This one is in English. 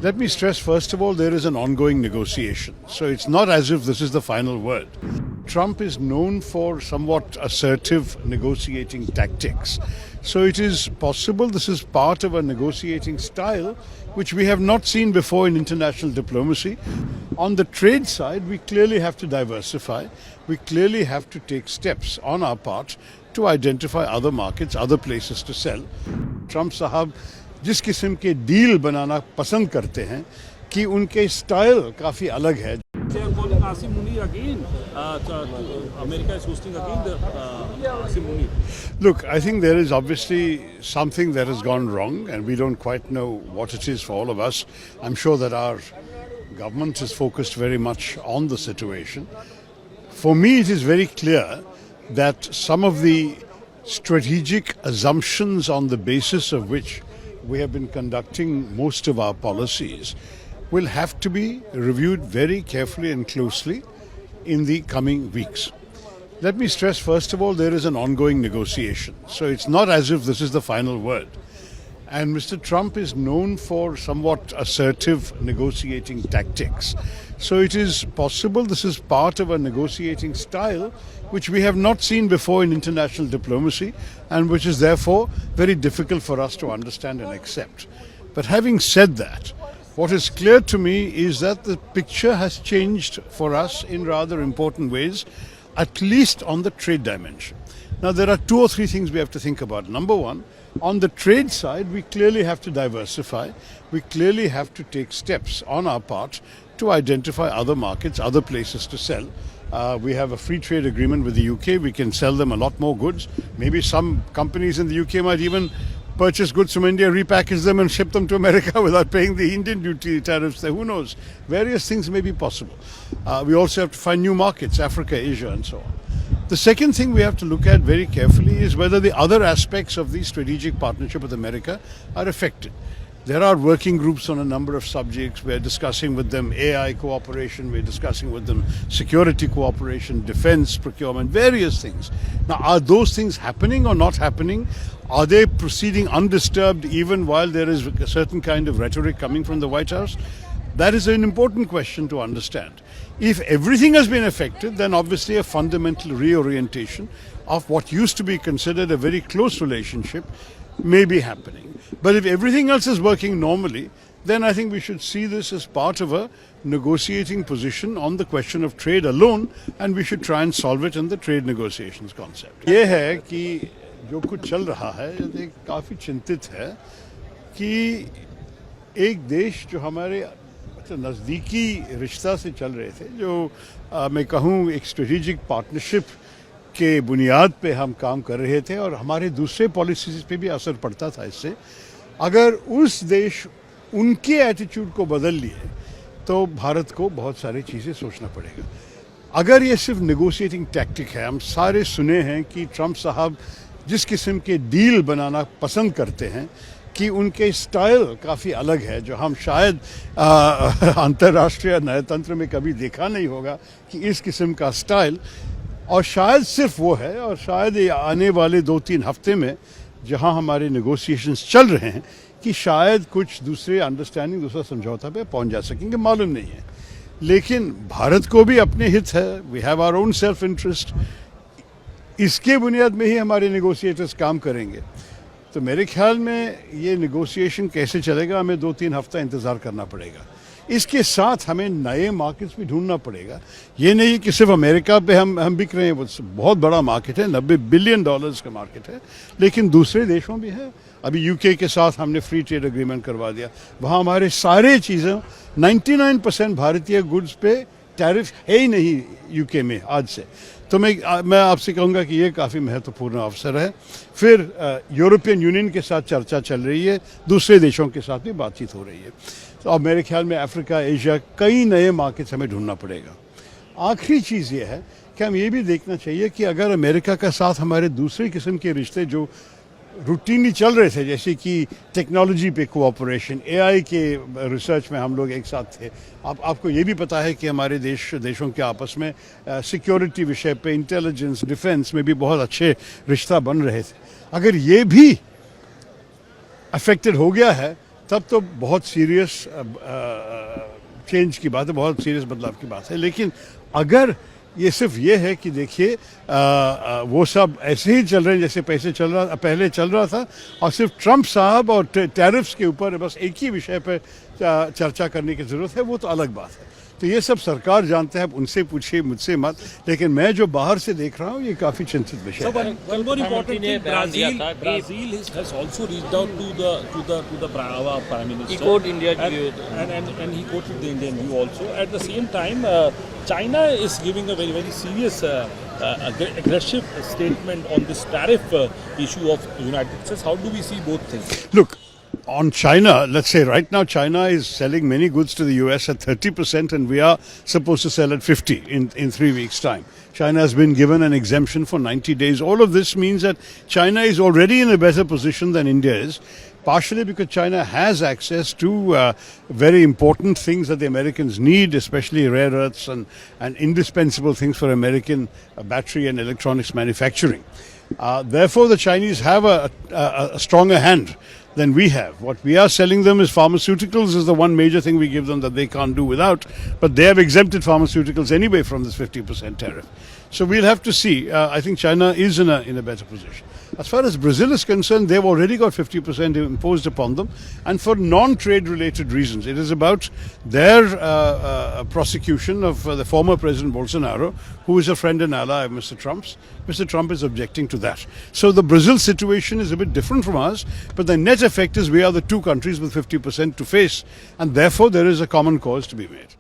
Let me stress, first of all, there is an ongoing negotiation. So it's not as if this is the final word. Trump is known for somewhat assertive negotiating tactics. So it is possible this is part of a negotiating style which we have not seen before in international diplomacy. On the trade side, we clearly have to diversify. We clearly have to take steps on our part to identify other markets, other places to sell. Trump sahab जिस किस्म के deal बनाना पसंद करते हैं कि उनके style काफ़ी अलग है. Asim Munir again. America is hosting again the Asim Munir. Look, I think there is obviously something that has gone wrong, and we don't quite know what it is for all of us. I'm sure that our government is focused very much on the situation. For me, it is very clear that some of the strategic assumptions on the basis of which we have been conducting most of our policies will have to be reviewed very carefully and closely in the coming weeks. Let me stress, first of all, there is an ongoing negotiation. So it's not as if this is the final word. And Mr. Trump is known for somewhat assertive negotiating tactics. So it is possible this is part of a negotiating style which we have not seen before in international diplomacy, and which is therefore very difficult for us to understand and accept. But having said that, what is clear to me is that the picture has changed for us in rather important ways, at least on the trade dimension. Now, there are two or three things we have to think about. Number one, on the trade side, we clearly have to diversify. We clearly have to take steps on our part to identify other markets, other places to sell. We have a free trade agreement with the UK. We can sell them a lot more goods. Maybe some companies in the UK might even purchase goods from India, repackage them and ship them to America without paying the Indian duty tariffs there. Who knows? Various things may be possible. We also have to find new markets, Africa, Asia, and so on. The second thing we have to look at very carefully is whether the other aspects of the strategic partnership with America are affected. There are working groups on a number of subjects. We're discussing with them AI cooperation, we're discussing with them security cooperation, defense procurement, various things. Now, are those things happening or not happening? Are they proceeding undisturbed even while there is a certain kind of rhetoric coming from the White House? That is an important question to understand. If everything has been affected, then obviously a fundamental reorientation of what used to be considered a very close relationship may be happening. But if everything else is working normally, then I think we should see this as part of a negotiating position on the question of trade alone, and we should try and solve it in the trade negotiations concept. ये है कि जो कुछ चल रहा है, ये काफ़ी चिंतित है कि एक देश जो हमारे नज़दीकी रिश्ता से चल रहे थे, जो मैं कहूँ एक स्ट्रेटेजिक पार्टनरशिप के बुनियाद पे हम काम कर रहे थे और हमारे दूसरे पॉलिसीज पे भी असर पड़ता था इससे, अगर उस देश उनके एटीट्यूड को बदल लिए तो भारत को बहुत सारी चीज़ें सोचना पड़ेगा. अगर ये सिर्फ नेगोशिएटिंग टैक्टिक है, हम सारे सुने हैं कि ट्रंप साहब जिस किस्म के डील बनाना पसंद करते हैं कि उनके स्टाइल काफ़ी अलग है, जो हम शायद अंतर्राष्ट्रीय न्यायतंत्र में कभी देखा नहीं होगा कि इस किस्म का स्टाइल, और शायद सिर्फ वो है, और शायद ये आने वाले 2-3 हफ्ते में जहां हमारे नेगोशिएशंस चल रहे हैं कि शायद कुछ दूसरे अंडरस्टैंडिंग, दूसरा समझौता पे पहुंच जा सकेंगे, मालूम नहीं है. लेकिन भारत को भी अपने हित है. We have our own self interest. इसके बुनियाद में ही हमारे नेगोशिएटर्स काम करेंगे. तो मेरे ख्याल में ये नेगोशिएशन कैसे चलेगा, हमें 2-3 हफ्ता इंतज़ार करना पड़ेगा. इसके साथ हमें नए मार्केट्स भी ढूंढना पड़ेगा. ये नहीं कि सिर्फ अमेरिका पे हम बिक रहे हैं, वो बहुत बड़ा मार्केट है, $90 बिलियन का मार्केट है, लेकिन दूसरे देशों भी है. अभी यूके के साथ हमने फ्री ट्रेड एग्रीमेंट करवा दिया. वहाँ हमारे सारे चीज़ें 99% भारतीय गुड्स पे टैरिफ है ही नहीं यूके में आज से. तो मैं आपसे कहूँगा कि ये काफ़ी महत्वपूर्ण अवसर है. फिर यूरोपियन यूनियन के साथ चर्चा चल रही है, दूसरे देशों के साथ भी बातचीत हो रही है. तो अब मेरे ख्याल में अफ्रीका, एशिया, कई नए मार्केट्स हमें ढूंढना पड़ेगा. आखिरी चीज़ ये है कि हम ये भी देखना चाहिए कि अगर अमेरिका के साथ हमारे दूसरे किस्म के रिश्ते जो रूटीनली चल रहे थे, जैसे कि टेक्नोलॉजी पे कोऑपरेशन, एआई के रिसर्च में हम लोग एक साथ थे. आपको ये भी पता है कि हमारे देशों के आपस में सिक्योरिटी विषय पे, इंटेलिजेंस, डिफेंस में भी बहुत अच्छे रिश्ता बन रहे थे. अगर ये भी अफेक्टेड हो गया है तब तो बहुत सीरियस चेंज की बात है, बहुत सीरियस बदलाव की बात है। लेकिन अगर ये सिर्फ ये है कि देखिए वो सब ऐसे ही चल रहे हैं जैसे पहले चल रहा था, और सिर्फ ट्रंप साहब और टैरिफ्स के ऊपर बस एक ही विषय पर चर्चा करने की ज़रूरत है, वो तो अलग बात है। तो ये सब सरकार जानते हैं, आप उनसे पूछिए, मुझसे मत। लेकिन मैं जो बाहर से देख रहा हूँ ये काफ़ी चिंतित विषय है। One more important thing, Brazil has also reached out to the Prime Minister. He quoted India's view. And he quoted the Indian view also. At the same time, China is giving a very serious, aggressive statement on this tariff issue of United States. How do we see both things? Look, on China, let's say right now China is selling many goods to the US at 30% and we are supposed to sell at 50 in 3 weeks' time. China has been given an exemption for 90 days. All of this means that China is already in a better position than India is, partially because China has access to very important things that the Americans need, especially rare earths and indispensable things for American battery and electronics manufacturing. Therefore, the Chinese have a stronger hand than we have. What we are selling them is pharmaceuticals is the one major thing we give them that they can't do without, but they have exempted pharmaceuticals anyway from this 50% tariff. So we'll have to see. I think China is in a better position. As far as Brazil is concerned, they've already got 50% imposed upon them, and for non-trade related reasons. It is about their prosecution of the former President Bolsonaro, who is a friend and ally of Mr. Trump's. Mr. Trump is objecting to that. So the Brazil situation is a bit different from ours, but the net effect is we are the two countries with 50% to face, and therefore there is a common cause to be made.